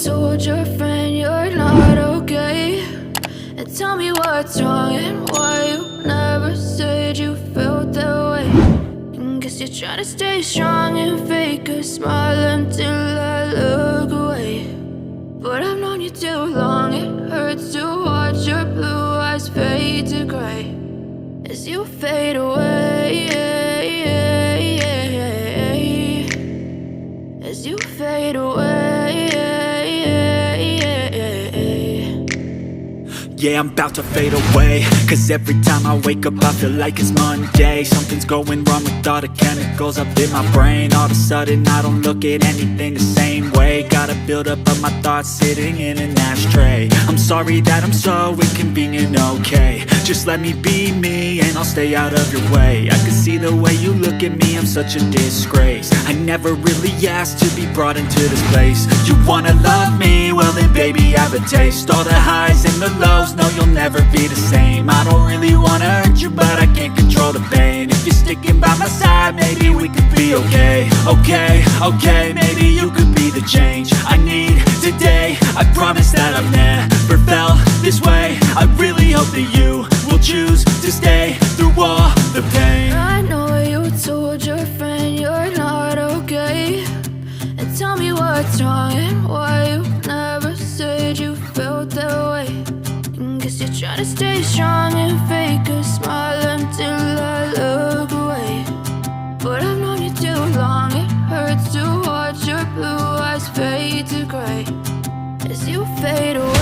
told your friend you're not okay, and tell me what's wrong and why you never said you felt that way. And guess you're trying to stay strong and fake a smile until I look away. But I've known you too long, it hurts to watch your blue eyes fade to gray as you fade away, as you fade away. Yeah, I'm about to fade away, cause every time I wake up I feel like it's Monday. Something's going wrong with all the chemicals up in my brain. All of a sudden I don't look at anything the same way. Got a buildup of my thoughts sitting in an ashtray. I'm sorry that I'm so inconvenient, okay. Just let me be me and I'll stay out of your way. I can see the way you look at me, I'm such a disgrace. I never really asked to be brought into this place. You wanna love me? Well then baby I have a taste. All the highs and the lows, no you'll never be the same. I don't really wanna hurt you but I can't control the pain. If you're sticking by my side maybe we could be okay. Okay, maybe you could be the change I need today. I promise that I've never felt this way. I really hope that you will choose to stay through all the pain. I know you told your friend you're not okay, and tell me what's wrong and why you never said you felt that way. And guess you're trying to stay strong and fake a smile until I look away. But I've known you too long, it hurts to watch your blue eyes fade to gray as you fade away.